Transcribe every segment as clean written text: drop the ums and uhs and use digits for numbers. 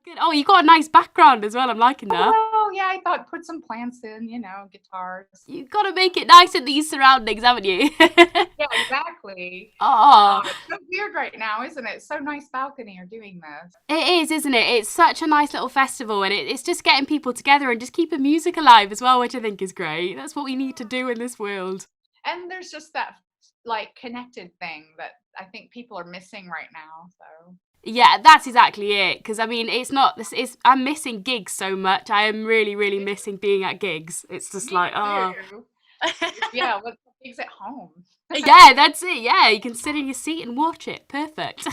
Good. Oh, you got a nice background as well. I'm liking that. Oh, yeah, I thought put some plants in, guitars. You've got to make it nice in these surroundings, haven't you? Yeah, exactly. Oh, It's so weird right now, isn't it? It's so nice balcony you're doing this. it is, isn't it? It's such a nice little festival, and it's just getting people together and just keeping music alive as well, which I think is great. That's what we need to do in this world. And there's just that like connected thing that I think people are missing right now. So Yeah, that's exactly it. Because I mean, it's not. It's I'm missing gigs so much. I am really, really missing being at gigs. It's just me like, oh, too. Yeah, with gigs at home. yeah, that's it. Yeah, you can sit in your seat and watch it. Perfect.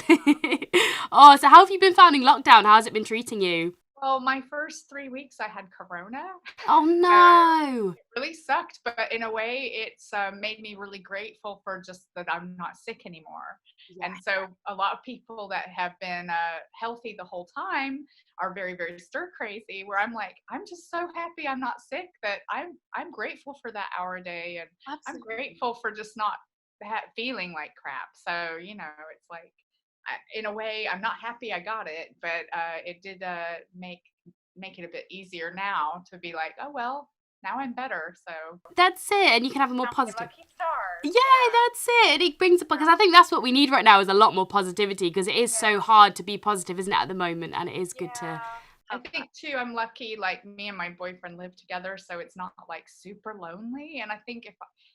Oh, so how have you been finding lockdown? How's it been treating you? Well, my first 3 weeks I had corona. Oh no. Really sucked, but in a way, it's made me really grateful for just that I'm not sick anymore. Yeah. And so, a lot of people that have been healthy the whole time are very, very stir crazy. Where I'm like, I'm just so happy I'm not sick that I'm grateful for that hour a day, and I'm Absolutely. grateful for just not feeling like crap. So it's like, in a way, I'm not happy I got it, but it did make it a bit easier now to be like, oh well, now I'm better. So That's it, and you can have a more count me positive. lucky stars. Yeah, that's it. And it brings up because I think that's what we need right now is a lot more positivity because it is so hard to be positive, isn't it, at the moment? And it is good to Yeah. I have that. think too, I'm lucky. Like me and my boyfriend live together, so it's not like super lonely. And I think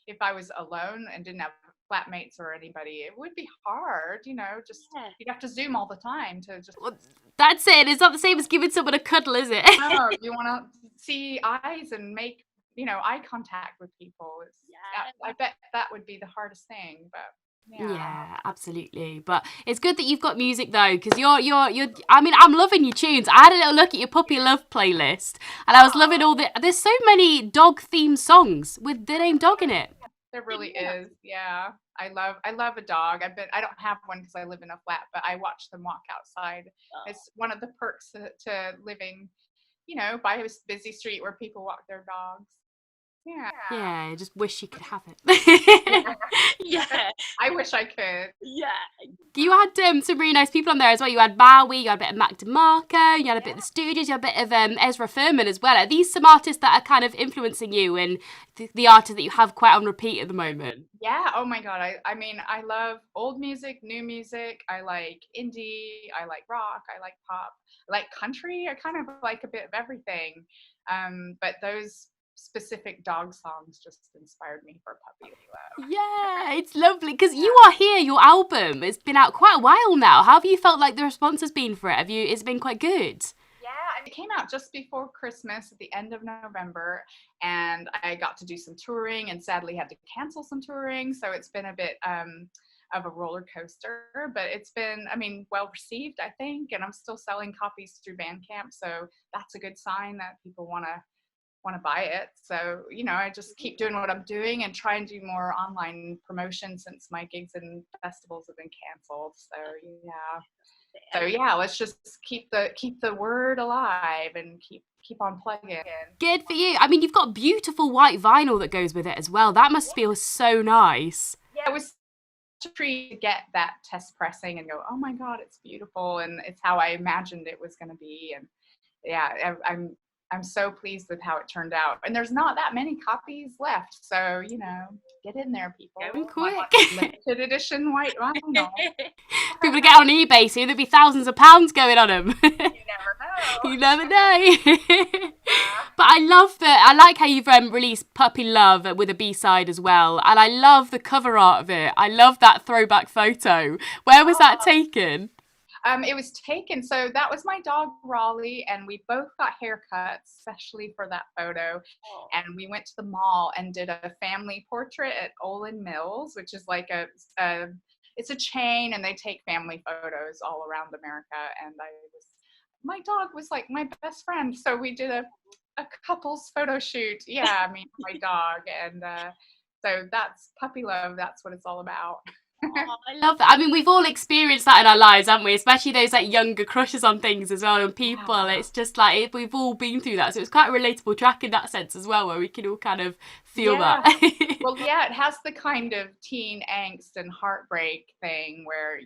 if I was alone and didn't have flatmates or anybody, it would be hard. Just Yeah. you'd have to Zoom all the time to just. Well, that's it. It's not the same as giving someone a cuddle, is it? No, you want to see eyes and make eye contact with people. I bet that would be the hardest thing, but yeah. Yeah, absolutely. But it's good that you've got music though, because you're. I mean, I'm loving your tunes. I had a little look at your puppy love playlist, and I was loving all the. There's so many dog themed songs with the name dog in it. There really is. Yeah. I love a dog. I don't have one because I live in a flat, but I watch them walk outside. It's one of the perks to living, by a busy street where people walk their dogs. Yeah. Yeah, I just wish you could have Yeah. it. Yeah. I wish I could. Yeah. You had some really nice people on there as well. You had Bowie, you had a bit of Mac DeMarco, you had a bit of the Studios, you had a bit of Ezra Furman as well. Are these some artists that are kind of influencing you and the artists that you have quite on repeat at the moment? Yeah. Oh my God. I mean, I love old music, new music. I like indie. I like rock. I like pop. I like country. I kind of like a bit of everything. But those specific dog songs just inspired me for Puppy Love. Yeah, it's lovely because you are here. Your album it's been out quite a while now. How have you felt like the response has been for it? Have you? It's been quite good. Yeah, it came out just before Christmas at the end of November, and I got to do some touring and sadly had to cancel some touring. So it's been a bit of a roller coaster, but it's been, I mean, well received, I think, and I'm still selling copies through Bandcamp. So that's a good sign that people want to buy it. So, I just keep doing what I'm doing and try and do more online promotion since my gigs and festivals have been canceled. So yeah. So yeah, let's just keep the word alive and keep on plugging. Good for you. I mean, you've got beautiful white vinyl that goes with it as well. That must feel so nice. Yeah, it was such a treat to get that test pressing and go, oh my God, it's beautiful, and it's how I imagined it was going to be. And yeah, I'm so pleased with how it turned out. And there's not that many copies left. So, get in there, people. Going quick. Limited edition white vinyl. People get on eBay soon, there'll be thousands of pounds going on them. You never know. You never know. But I love that. I like how you've released Puppy Love with a B-side as well. And I love the cover art of it. I love that throwback photo. Where was that taken? It was taken. So that was my dog Raleigh, and we both got haircuts, especially for that photo. And we went to the mall and did a family portrait at Olin Mills, which is like it's a chain, and they take family photos all around America. And my dog was like my best friend, so we did a couple's photo shoot. Yeah, I mean my dog, and so that's Puppy Love. That's what it's all about. Oh, I love that. I mean, we've all experienced that in our lives, haven't we? Especially those like younger crushes on things as well, and people. Yeah. It's just like we've all been through that, so it's quite a relatable track in that sense as well, where we can all kind of feel Yeah. that. Well, yeah, it has the kind of teen angst and heartbreak thing where,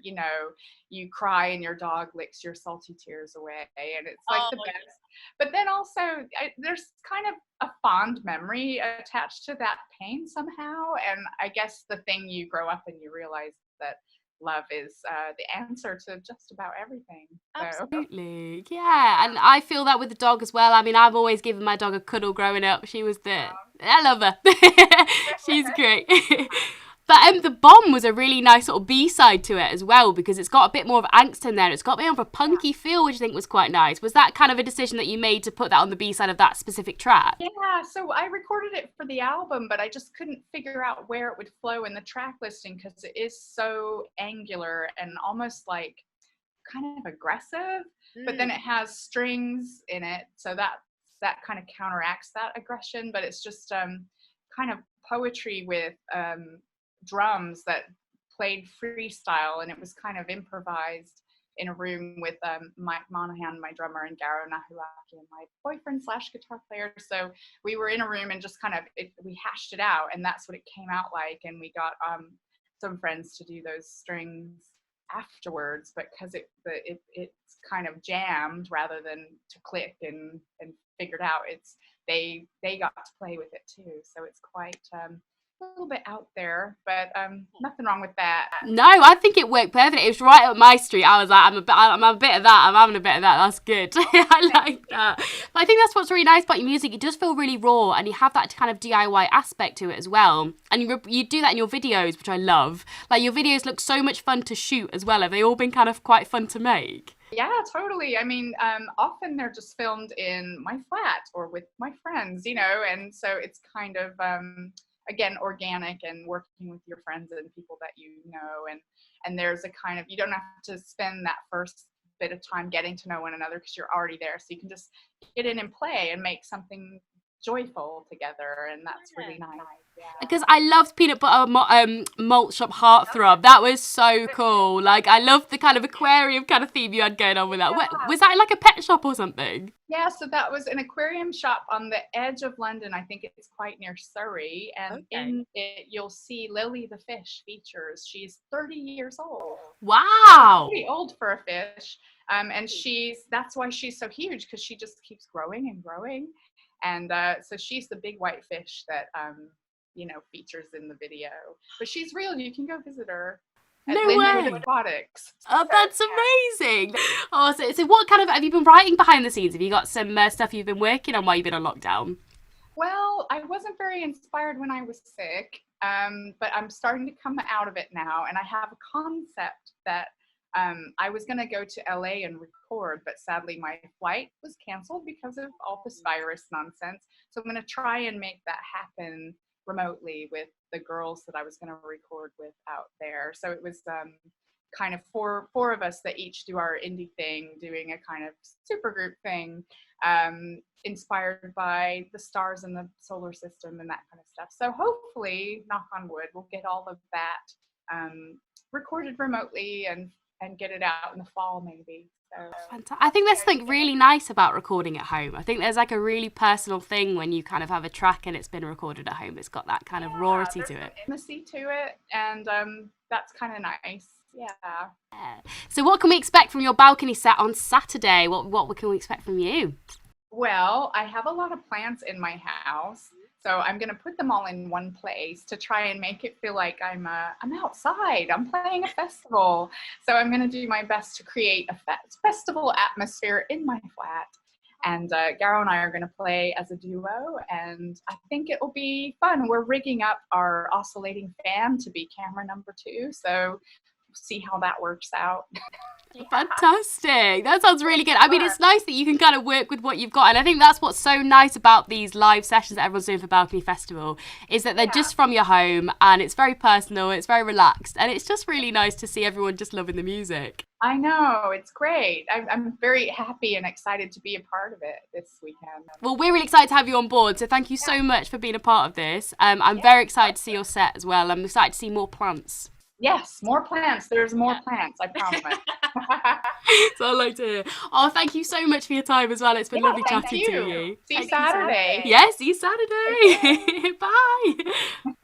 you cry and your dog licks your salty tears away, and it's like the best. But then also, there's kind of a fond memory attached to that pain somehow. And I guess the thing you grow up and you realize that love is the answer to just about everything. So. Absolutely. Yeah. And I feel that with the dog as well. I mean, I've always given my dog a cuddle growing up. She was I love her. She's great. But the Bomb was a really nice sort of B-side to it as well, because it's got a bit more of angst in there. It's got a bit more of a punky feel, which I think was quite nice. Was that kind of a decision that you made to put that on the B-side of that specific track? Yeah, so I recorded it for the album, but I just couldn't figure out where it would flow in the track listing because it is so angular and almost like kind of aggressive, but then it has strings in it, so that kind of counteracts that aggression, but it's just kind of poetry with drums that played freestyle, and it was kind of improvised in a room with Mike Monahan, my drummer, and Garo Nahuaki, and my boyfriend / guitar player. So we were in a room and just kind of we hashed it out, and that's what it came out like. And we got some friends to do those strings afterwards, but because it's kind of jammed rather than to click and figured out, they got to play with it too. So it's quite a little bit out there, but nothing wrong with that. No, I think it worked perfect. It was right up my street. I was like, I'm a bit of that. I'm having a bit of that. That's good. I like that. But I think that's what's really nice about your music. It does feel really raw, and you have that kind of DIY aspect to it as well. And you do that in your videos, which I love. Like, your videos look so much fun to shoot as well. Have they all been kind of quite fun to make? Yeah, totally. I mean, often they're just filmed in my flat or with my friends, and so it's kind of again, organic and working with your friends and people that and there's a kind of, you don't have to spend that first bit of time getting to know one another because you're already there, so you can just get in and play and make something joyful together, and that's really nice. Yeah. Because I loved Peanut Butter Malt Shop Heartthrob. That was so cool. Like, I loved the kind of aquarium kind of theme you had going on with that. Yeah. Was that in like a pet shop or something? Yeah, so that was an aquarium shop on the edge of London. I think it's quite near Surrey. And in it, you'll see Lily the fish features. She's 30 years old. Wow. Pretty old for a fish. And that's why she's so huge, because she just keeps growing and growing. And so she's the big white fish that, features in the video. But she's real. You can go visit her. No way. Aquatics. Oh, that's amazing. Oh, so what kind of, have you been writing behind the scenes? Have you got some stuff you've been working on while you've been on lockdown? Well, I wasn't very inspired when I was sick, but I'm starting to come out of it now. And I have a concept that I was going to go to LA and record, but sadly my flight was canceled because of all this virus nonsense. So I'm going to try and make that happen remotely with the girls that I was going to record with out there. So it was kind of four of us that each do our indie thing, doing a kind of super group thing, inspired by the stars in the solar system and that kind of stuff. So hopefully, knock on wood, we'll get all of that recorded remotely and get it out in the fall maybe. So, fantastic. I think there's something really nice about recording at home. I think there's like a really personal thing when you kind of have a track and it's been recorded at home. It's got that kind of rawity to it. Intimacy to it, and that's kind of nice. Yeah. So what can we expect from your balcony set on Saturday? What can we expect from you? Well, I have a lot of plants in my house, so I'm going to put them all in one place to try and make it feel like I'm outside. I'm playing a festival. So I'm going to do my best to create a festival atmosphere in my flat. And Garo and I are going to play as a duo, and I think it will be fun. We're rigging up our oscillating fan to be camera number 2, so we'll see how that works out. Fantastic. That sounds really good. I mean, it's nice that you can kind of work with what you've got, and I think that's what's so nice about these live sessions that everyone's doing for Balcony Festival, is that they're just from your home, and it's very personal, it's very relaxed, and it's just really nice to see everyone just loving the music. I know, it's great. I'm very happy and excited to be a part of it this weekend. Well, we're really excited to have you on board, so thank you so much for being a part of this. I'm very excited to see your set as well. I'm excited to see more plants. Yes, more plants. There's more plants, I promise. So I like to hear. Oh, thank you so much for your time as well. It's been lovely chatting to you. See you Saturday. Yes, see you Saturday. Bye.